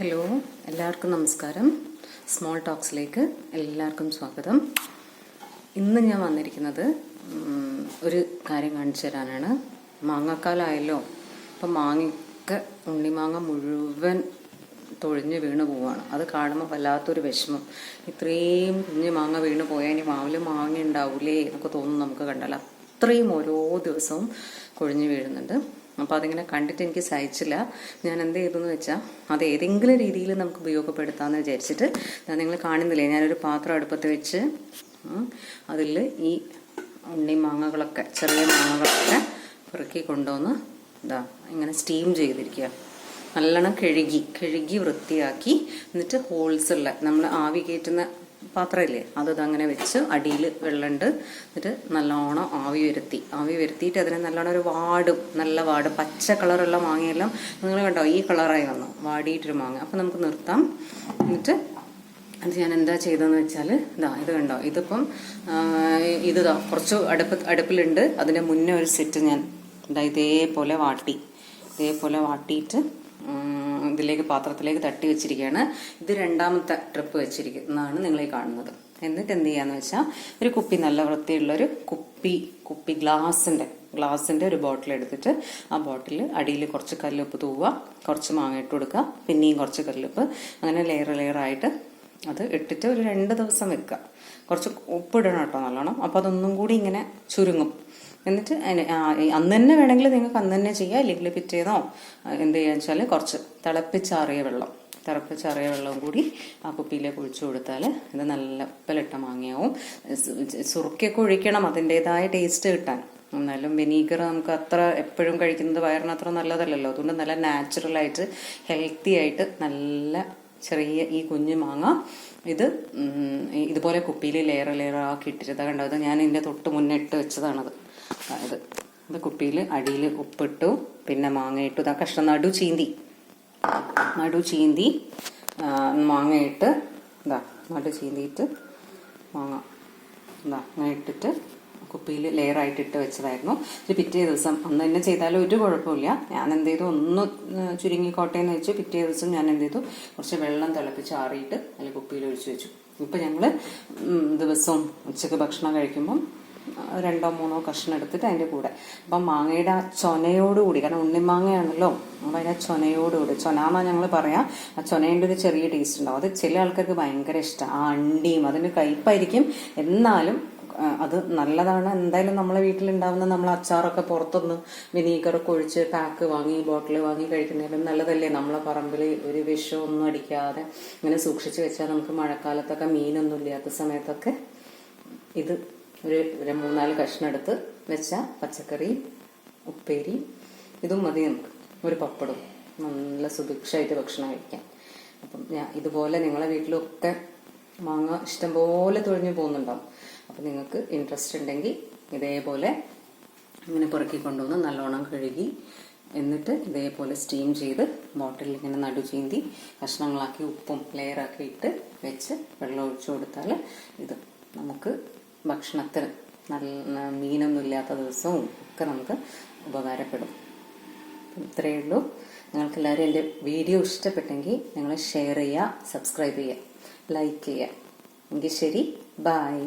Hello, എല്ലാവർക്കും നമസ്കാരം. Small ടോക്സിലേക്ക് എല്ലാവർക്കും സ്വാഗതം. ഇന്ന് ഞാൻ വന്നിരിക്കുന്നത് ഒരു കാര്യം കാണിച്ചു തരാനാണ്. മാങ്ങാക്കാലമായല്ലോ. അപ്പം മാങ്ങയൊക്കെ ഉണ്ണിമാങ്ങ മുഴുവൻ തൊഴിഞ്ഞ് വീണ് പോവാണ്. അത് കാണുമ്പോൾ വല്ലാത്തൊരു വിഷമം. ഇത്രയും കുഞ്ഞ് മാങ്ങ വീണ് പോയാൽ ഇനി മാവിൽ മാങ്ങ ഉണ്ടാവൂലേ എന്നൊക്കെ തോന്നുന്നു നമുക്ക് കണ്ടാൽ. അത്രയും ഓരോ ദിവസവും കൊഴിഞ്ഞ് വീഴുന്നുണ്ട്. അപ്പോൾ അതിങ്ങനെ കണ്ടിട്ട് എനിക്ക് സഹിച്ചില്ല. ഞാൻ എന്ത് ചെയ്തെന്ന് വെച്ചാൽ അത് ഏതെങ്കിലും രീതിയിൽ നമുക്ക് ഉപയോഗപ്പെടുത്താമെന്ന് വിചാരിച്ചിട്ട് നിങ്ങൾ കാണുന്നില്ലേ, ഞാനൊരു പാത്രം അടുപ്പത്ത് വെച്ച് അതിൽ ഈ ഉണ്ണി മാങ്ങകളൊക്കെ ചെറിയ മാങ്ങകളൊക്കെ പെറുക്കി കൊണ്ടുവന്ന് ഇതാ ഇങ്ങനെ സ്റ്റീം ചെയ്തിരിക്കുക. നല്ലോണം കഴുകി വൃത്തിയാക്കി എന്നിട്ട് ഹോൾസുള്ള നമ്മൾ ആവി കയറ്റുന്ന പാത്രമില്ലേ അത് അങ്ങനെ വെച്ച് അടിയിൽ വെള്ളമുണ്ട്. എന്നിട്ട് നല്ലോണം ആവി വരുത്തിയിട്ട് അതിനെ നല്ലോണം ഒരു നല്ല വാടും പച്ച കളറുള്ള മാങ്ങയെല്ലാം നിങ്ങൾ കണ്ടോ ഈ കളറായി വന്നു വാടിയിട്ടൊരു മാങ്ങ. അപ്പം നമുക്ക് നിർത്താം. എന്നിട്ട് അത് ഞാൻ എന്താ ചെയ്തതെന്ന് വെച്ചാൽ ഇത് കണ്ടോ, ഇതിപ്പം കുറച്ച് അടുപ്പിലുണ്ട്. അതിൻ്റെ മുന്നേ ഒരു സെറ്റ് ഞാൻ ഇതേപോലെ വാട്ടിയിട്ട് ഇതിലേക്ക് പാത്രത്തിലേക്ക് തട്ടി വെച്ചിരിക്കുകയാണ്. ഇത് രണ്ടാമത്തെ ട്രിപ്പ് വെച്ചിരിക്കുന്നതാണ് നിങ്ങളീ കാണുന്നത്. എന്നിട്ട് എന്ത് ചെയ്യാന്ന് വെച്ചാൽ ഒരു കുപ്പി, നല്ല വൃത്തിയുള്ളൊരു കുപ്പി ഗ്ലാസിന്റെ ഒരു ബോട്ടിൽ എടുത്തിട്ട് ആ ബോട്ടിൽ അടിയിൽ കുറച്ച് കല്ലുപ്പ് തൂവുക, കുറച്ച് മാങ്ങ ഇട്ട് കൊടുക്കുക, പിന്നെയും കുറച്ച് കല്ലുപ്പ്, അങ്ങനെ ലെയറായിട്ട് അത് ഇട്ടിട്ട് ഒരു 2 ദിവസം വെക്കുക. കുറച്ച് ഉപ്പിടണം കേട്ടോ നല്ലോണം. അപ്പോൾ അതൊന്നും കൂടി ഇങ്ങനെ ചുരുങ്ങും. എന്നിട്ട് അന്ന് തന്നെ വേണമെങ്കിൽ നിങ്ങൾക്ക് അന്ന് തന്നെ ചെയ്യാം, അല്ലെങ്കിൽ പിറ്റേന്നോ എന്ത് ചെയ്യാന്ന് വെച്ചാൽ കുറച്ച് തിളപ്പിച്ചാറിയ വെള്ളം കൂടി ആ കുപ്പിയിലേക്ക് ഒഴിച്ചു കൊടുത്താൽ ഇത് നല്ല ഉപ്പിലിട്ട മാങ്ങയാവും. സുറുക്കിയൊക്കെ ഒഴിക്കണം അതിൻ്റെതായ ടേസ്റ്റ് കിട്ടാൻ. എന്നാലും വിനീഗർ നമുക്ക് അത്ര എപ്പോഴും കഴിക്കുന്നത് വയറിന് അത്ര നല്ലതല്ലല്ലോ. അതുകൊണ്ട് നല്ല നാച്ചുറലായിട്ട് ഹെൽത്തി ആയിട്ട് നല്ല ചെറിയ ഈ കുഞ്ഞു മാങ്ങ ഇതുപോലെ കുപ്പിയിൽ ലെയറാക്കി ഇട്ടിട്ട് കണ്ടത് ഞാൻ ഇതിൻ്റെ തൊട്ട് മുന്നേ ഇട്ട് വെച്ചതാണത്. ഇത് കുപ്പിയിൽ അടിയിൽ ഉപ്പിട്ടു, പിന്നെ മാങ്ങ ഇട്ടു. കഷ്ണം നടു ചീന്തി മാങ്ങയിട്ട് നടു ചീന്തിയിട്ട് മാങ്ങ അങ്ങനെ ഇട്ടിട്ട് കുപ്പിയിൽ ലെയറായിട്ട് ഇട്ട് വെച്ചതായിരുന്നു. ഇത് പിറ്റേ ദിവസം അന്ന് തന്നെ ചെയ്താലും ഒരു കുഴപ്പമില്ല. ഞാൻ എന്ത് ചെയ്തു, ഒന്ന് ചുരുങ്ങിക്കോട്ടേന്ന് വെച്ച് പിറ്റേ ദിവസം ഞാൻ എന്ത് ചെയ്തു, കുറച്ച് വെള്ളം തിളപ്പിച്ച് ആറിയിട്ട് അതിൽ കുപ്പിയിൽ ഒഴിച്ചു വെച്ചു. ഇപ്പം ഞങ്ങൾ ദിവസവും ഉച്ചക്ക് ഭക്ഷണം കഴിക്കുമ്പം 2-3 കഷ്ണം എടുത്തിട്ട് അതിൻ്റെ കൂടെ അപ്പം മാങ്ങയുടെ ആ ചൊനയോടുകൂടി, കാരണം ഉണ്ണിമാങ്ങയാണല്ലോ, അപ്പം അതിൻ്റെ ചൊനയോടുകൂടി, ചൊനാന്നാ ഞങ്ങൾ പറയാം. ആ ചൊനേൻ്റെ ഒരു ചെറിയ ടേസ്റ്റ് ഉണ്ടാവും. അത് ചില ആൾക്കാർക്ക് ഭയങ്കര ഇഷ്ടമാണ്. ആ അണ്ടിയും അതിന് കയ്പായിരിക്കും, എന്നാലും അത് നല്ലതാണ്. എന്തായാലും നമ്മളെ വീട്ടിലുണ്ടാവുന്ന നമ്മൾ അച്ചാറൊക്കെ പുറത്തുനിന്ന് വിനീഗറൊക്കെ ഒഴിച്ച് പാക്ക് വാങ്ങി ബോട്ടിൽ വാങ്ങി കഴിക്കുന്നതിലും നല്ലതല്ലേ. നമ്മളെ പറമ്പിൽ ഒരു വിഷമൊന്നും അടിക്കാതെ ഇങ്ങനെ സൂക്ഷിച്ച് വെച്ചാൽ നമുക്ക് മഴക്കാലത്തൊക്കെ മീനൊന്നും ഇല്ലാത്ത സമയത്തൊക്കെ ഇത് ഒരു 3-4 കഷ്ണം എടുത്ത് വെച്ചാൽ പച്ചക്കറി, ഉപ്പേരി ഇതും മതി നമുക്ക്. ഒരു പപ്പടും നല്ല സുഭിക്ഷമായിട്ട് ഭക്ഷണം കഴിക്കാം. അപ്പം ഇതുപോലെ നിങ്ങളെ വീട്ടിലൊക്കെ മാങ്ങ ഇഷ്ടംപോലെ തൊഴിഞ്ഞു പോകുന്നുണ്ടാവും. അപ്പം നിങ്ങൾക്ക് ഇൻട്രസ്റ്റ് ഉണ്ടെങ്കിൽ ഇതേപോലെ ഇങ്ങനെ പെറുക്കി കൊണ്ടുവന്ന് നല്ലോണം കഴുകി എന്നിട്ട് ഇതേപോലെ സ്റ്റീം ചെയ്ത് ബോട്ടിലിൽ ഇങ്ങനെ നടു ചീന്തി കഷ്ണങ്ങളാക്കി ഉപ്പും ലെയറാക്കി ഇട്ട് വെച്ച് വെള്ളം ഒഴിച്ചു കൊടുത്താൽ ഇത് നമുക്ക് ഭക്ഷണത്തിന് നല്ല മീനൊന്നും ഇല്ലാത്ത ദിവസവും ഒക്കെ നമുക്ക് ഉപകാരപ്പെടും. ഇത്രയേ ഉള്ളൂ. നിങ്ങൾക്കെല്ലാവരും എൻ്റെ വീഡിയോ ഇഷ്ടപ്പെട്ടെങ്കിൽ നിങ്ങൾ ഷെയർ ചെയ്യുക, സബ്സ്ക്രൈബ് ചെയ്യുക, ലൈക്ക് ചെയ്യുക. എങ്കിൽ ശരി, ബൈ.